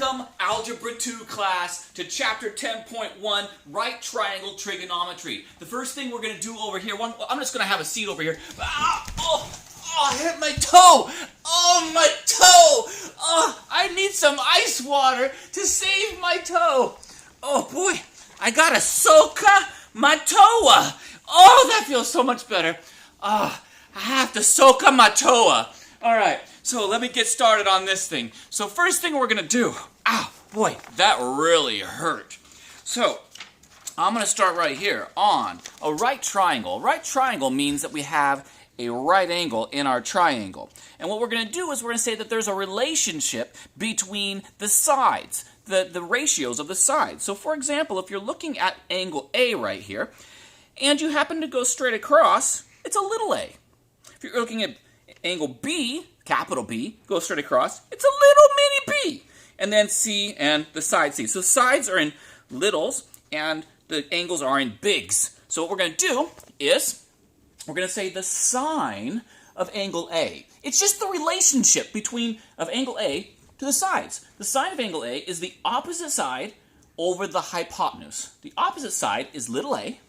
Welcome, Algebra 2 class, to Chapter 10.1, Right Triangle Trigonometry. The first thing we're going to do over here, I'm just going to have a seat over here. I hit my toe! Oh, my toe! Oh, I need some ice water to save my toe. Oh, boy, I got to SOH-CAH-TOA. Oh, that feels so much better. I have to SOH-CAH-TOA. All right, so let me get started on this thing. So first thing we're going to do, ow, boy, that really hurt. So I'm going to start right here on a right triangle. A right triangle means that we have a right angle in our triangle. And what we're going to do is we're going to say that there's a relationship between the sides, the ratios of the sides. So for example, if you're looking at angle A right here, and you happen to go straight across, it's a little a. If you're looking at angle B, capital B, goes straight across, it's a little mini b. And then C and the side C. So sides are in littles and the angles are in bigs. So what we're going to do is we're going to say the sine of angle A. It's just the relationship of angle A to the sides. The sine of angle A is the opposite side over the hypotenuse. The opposite side is little a.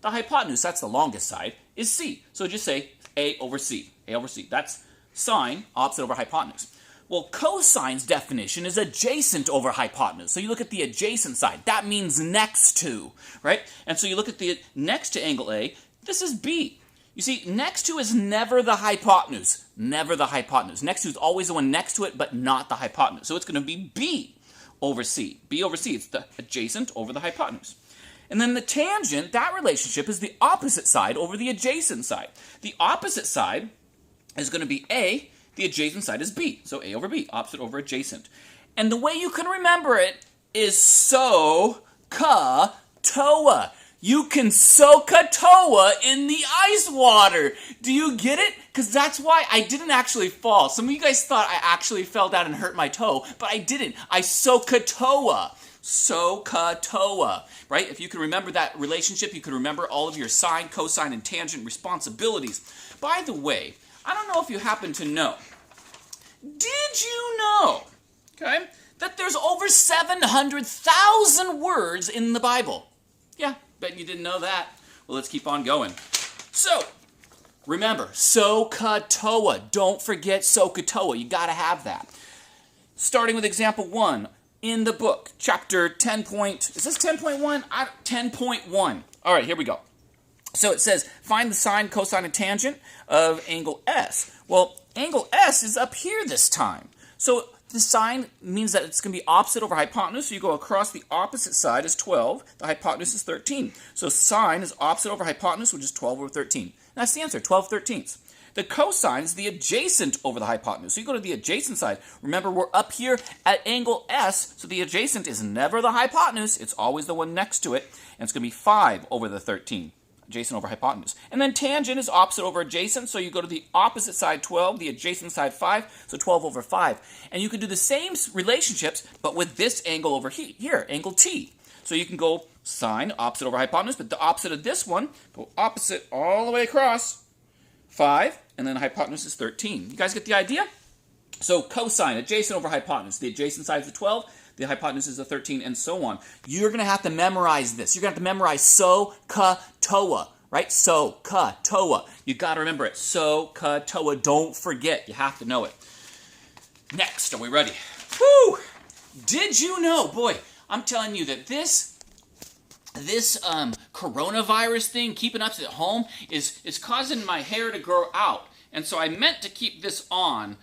The hypotenuse, that's the longest side, is C. So just say A over C. A over C. That's sine, opposite over hypotenuse. Well, cosine's definition is adjacent over hypotenuse. So you look at the adjacent side. That means next to, right? And so you look at the next to angle A. This is B. You see, next to is never the hypotenuse. Never the hypotenuse. Next to is always the one next to it, but not the hypotenuse. So it's going to be B over C. B over C. It's the adjacent over the hypotenuse. And then the tangent, that relationship is the opposite side over the adjacent side. The opposite side is going to be A, the adjacent side is B. So A over B, opposite over adjacent. And the way you can remember it is SOH-CAH-TOA. You can SOH-CAH-TOA in the ice water. Do you get it? Because that's why I didn't actually fall. Some of you guys thought I actually fell down and hurt my toe, but I didn't. I SOH-CAH-TOA. SOH-CAH-TOA, right? If you can remember that relationship, you can remember all of your sine, cosine, and tangent responsibilities. By the way, I don't know if you happen to know, did you know, okay, that there's over 700,000 words in the Bible? Yeah, bet you didn't know that. Well, let's keep on going. So, remember, SOH-CAH-TOA. Don't forget SOH-CAH-TOA. You got to have that. Starting with example 1. In the book, chapter 10 is this 10.1? 10.1. All right, here we go. So it says, find the sine, cosine, and tangent of angle S. Well, angle S is up here this time. So the sine means that it's going to be opposite over hypotenuse. So you go across the opposite side is 12. The hypotenuse is 13. So sine is opposite over hypotenuse, which is 12 over 13. That's the answer, 12/13. The cosine is the adjacent over the hypotenuse. So you go to the adjacent side. Remember, we're up here at angle S, so the adjacent is never the hypotenuse. It's always the one next to it, and it's going to be 5 over the 13, adjacent over hypotenuse. And then tangent is opposite over adjacent, so you go to the opposite side, 12, the adjacent side, 5, so 12 over 5. And you can do the same relationships, but with this angle over here, angle T. So you can go sine, opposite over hypotenuse, but the opposite of this one, go opposite all the way across, 5, and then the hypotenuse is 13. You guys get the idea? So cosine, adjacent over hypotenuse. The adjacent side is a 12, the hypotenuse is a 13, and so on. You're going to have to memorize this. You're going to have to memorize SOH-CAH-TOA, right? SOH-CAH-TOA. You got to remember it. SOH-CAH-TOA. Don't forget. You have to know it. Next, are we ready? Whew! Did you know, boy, I'm telling you that this coronavirus thing, keeping us at home, is causing my hair to grow out. And so I meant to keep this on,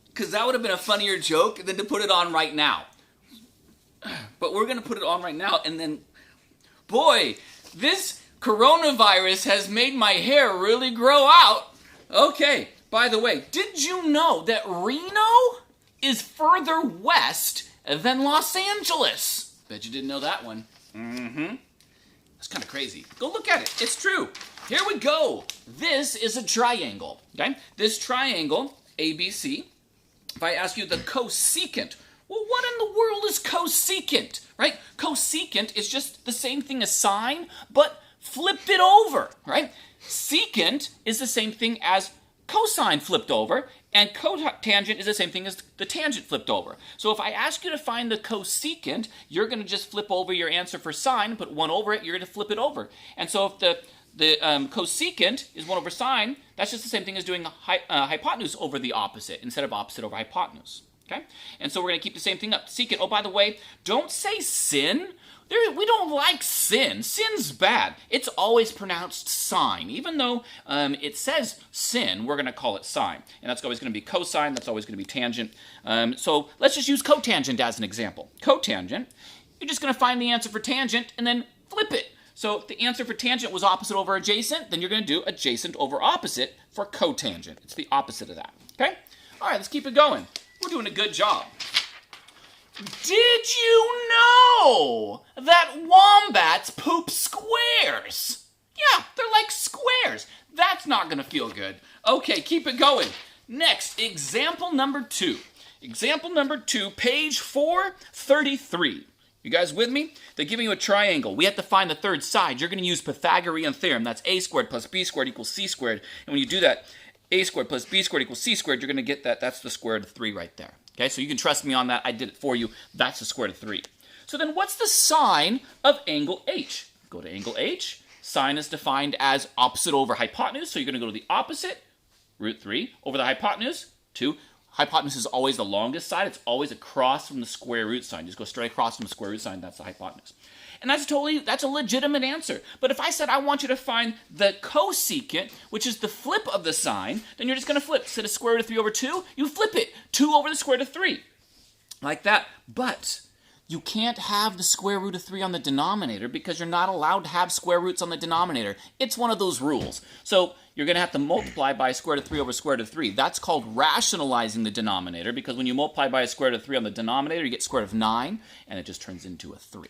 because that would have been a funnier joke than to put it on right now. But we're going to put it on right now, and then, boy, this coronavirus has made my hair really grow out. Okay, by the way, did you know that Reno is further west than Los Angeles? Bet you didn't know that one. That's kind of crazy. Go look at it. It's true. Here we go. This is a triangle. Okay? This triangle, ABC, if I ask you the cosecant, well, what in the world is cosecant? Right? Cosecant is just the same thing as sine, but flipped it over. Right? Secant is the same thing as cosine flipped over, And cotangent is the same thing as the tangent flipped over. So if I ask you to find the cosecant, you're going to just flip over your answer for sine, put 1 over it, you're going to flip it over. And so if the cosecant is 1 over sine, that's just the same thing as doing hypotenuse over the opposite instead of opposite over hypotenuse. Okay? And so we're going to keep the same thing up. Secant, oh, by the way, don't say sin. We don't like sin. Sin's bad. It's always pronounced sine. Even though it says sin, we're going to call it sine. And that's always going to be cosine. That's always going to be tangent. So let's just use cotangent as an example. Cotangent, you're just going to find the answer for tangent and then flip it. So if the answer for tangent was opposite over adjacent, then you're going to do adjacent over opposite for cotangent. It's the opposite of that. Okay? All right, let's keep it going. We're doing a good job. Did you know that wombats poop squares? Yeah, they're like squares. That's not going to feel good. Okay, keep it going. Next, example number 2. Example number 2, page 433. You guys with me? They're giving you a triangle. We have to find the third side. You're going to use Pythagorean theorem. That's a squared plus b squared equals c squared. And when you do that, a squared plus b squared equals c squared, you're going to get that. That's the square root of 3 right there. Okay, so you can trust me on that. I did it for you. That's the square root of 3. So then what's the sine of angle H? Go to angle H. Sine is defined as opposite over hypotenuse. So you're going to go to the opposite, root 3, over the hypotenuse, 2. Hypotenuse is always the longest side. It's always across from the square root sign. Just go straight across from the square root sign. That's the hypotenuse. And that's a legitimate answer. But if I said I want you to find the cosecant, which is the flip of the sine, then you're just going to flip. Instead of square root of 3 over 2, you flip it. 2 over the square root of 3. Like that. But you can't have the square root of 3 on the denominator because you're not allowed to have square roots on the denominator. It's one of those rules. So you're going to have to multiply by a square root of 3 over square root of 3. That's called rationalizing the denominator because when you multiply by a square root of 3 on the denominator, you get square root of 9, and it just turns into a 3.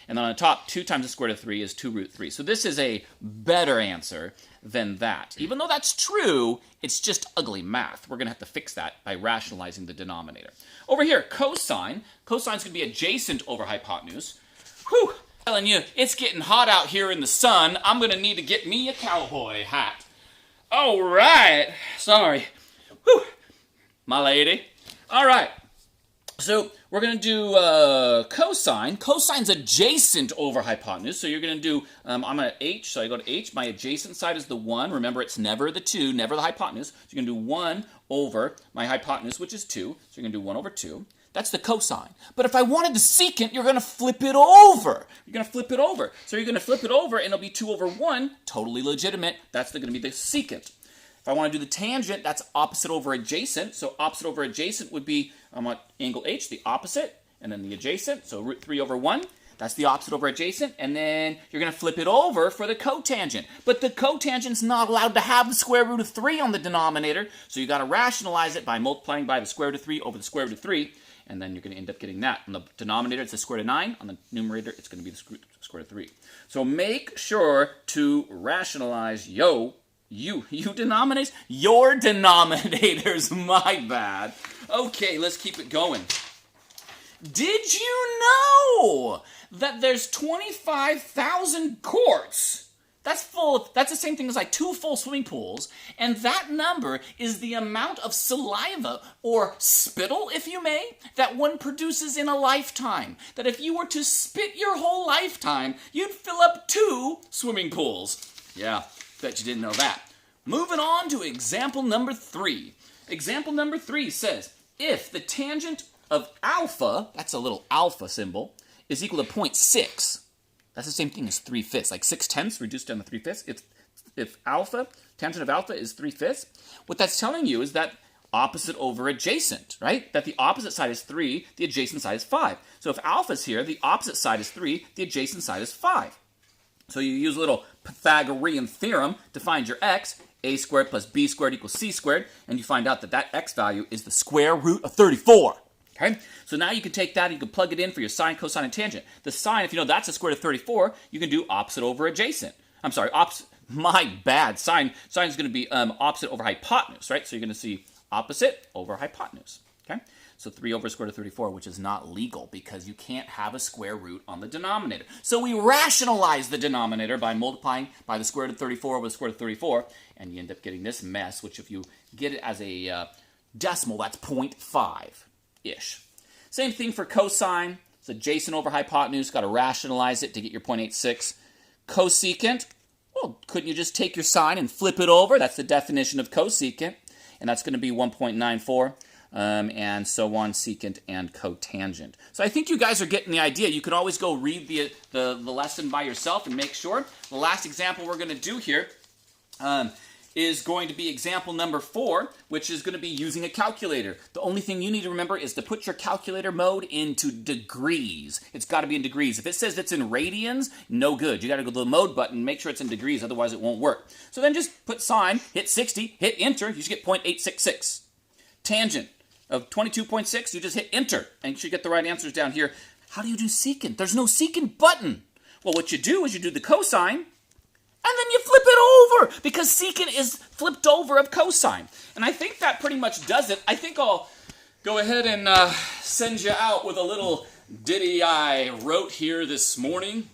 And then on the top, 2 times the square root of 3 is 2 root 3. So this is a better answer than that. Even though that's true, it's just ugly math. We're going to have to fix that by rationalizing the denominator. Over here, cosine. Cosine's going to be adjacent over hypotenuse. Whew! I'm telling you, it's getting hot out here in the sun. I'm going to need to get me a cowboy hat. All right. Sorry. Whew! My lady. All right. So we're going to do cosine. Cosine's adjacent over hypotenuse. So you're going to do, I'm at H, so I go to H. My adjacent side is the 1. Remember, it's never the 2, never the hypotenuse. So you're going to do 1 over my hypotenuse, which is 2. So you're going to do 1 over 2. That's the cosine. But if I wanted the secant, you're going to flip it over. You're going to flip it over. So you're going to flip it over, and it'll be 2 over 1. Totally legitimate. That's going to be the secant. If I want to do the tangent, that's opposite over adjacent. So opposite over adjacent would be angle H, the opposite, and then the adjacent. So root 3 over 1. That's the opposite over adjacent. And then you're going to flip it over for the cotangent. But the cotangent's not allowed to have the square root of 3 on the denominator. So you got to rationalize it by multiplying by the square root of 3 over the square root of 3. And then you're going to end up getting that. On the denominator, it's the square root of 9. On the numerator, it's going to be the square root of 3. So make sure to rationalize you denominators? Your denominators, my bad. Okay, let's keep it going. Did you know that there's 25,000 courts? That's the same thing as like 2 full swimming pools, and that number is the amount of saliva, or spittle, if you may, that one produces in a lifetime. That if you were to spit your whole lifetime, you'd fill up 2 swimming pools. Yeah. Bet you didn't know that. Moving on to example number 3. Example number 3 says, if the tangent of alpha, that's a little alpha symbol, is equal to 0.6, that's the same thing as 3/5, like 6/10 reduced down to 3/5. If alpha, tangent of alpha is 3/5, what that's telling you is that opposite over adjacent, right? That the opposite side is 3, the adjacent side is 5. So if alpha's here, the opposite side is 3, the adjacent side is 5. So you use a little Pythagorean theorem to find your x, a squared plus b squared equals c squared, and you find out that that x value is the square root of 34. Okay? So now you can take that and you can plug it in for your sine, cosine, and tangent. The sine, if you know that's the square root of 34, you can do opposite over adjacent. I'm sorry, my bad. Sine is going to be opposite over hypotenuse, right? So you're going to see opposite over hypotenuse. Okay? So 3 over square root of 34, which is not legal because you can't have a square root on the denominator. So we rationalize the denominator by multiplying by the square root of 34 over the square root of 34, and you end up getting this mess, which if you get it as a decimal, that's 0.5-ish. Same thing for cosine. It's adjacent over hypotenuse. Got to rationalize it to get your 0.86. Cosecant. Well, couldn't you just take your sine and flip it over? That's the definition of cosecant. And that's going to be 1.94. And so on, secant and cotangent. So I think you guys are getting the idea. You can always go read the lesson by yourself and make sure. The last example we're going to do here is going to be example number 4, which is going to be using a calculator. The only thing you need to remember is to put your calculator mode into degrees. It's got to be in degrees. If it says it's in radians, no good. You got to go to the mode button and make sure it's in degrees, otherwise it won't work. So then just put sine, hit 60, hit enter, you should get 0.866. Tangent of 22.6, you just hit enter, and you should get the right answers down here. How do you do secant? There's no secant button. Well, what you do is you do the cosine, and then you flip it over, because secant is flipped over of cosine. And I think that pretty much does it. I think I'll go ahead and send you out with a little ditty I wrote here this morning.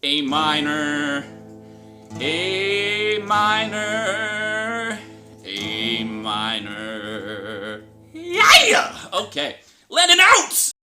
A minor, A minor, A minor. Yeah! Okay, let it out!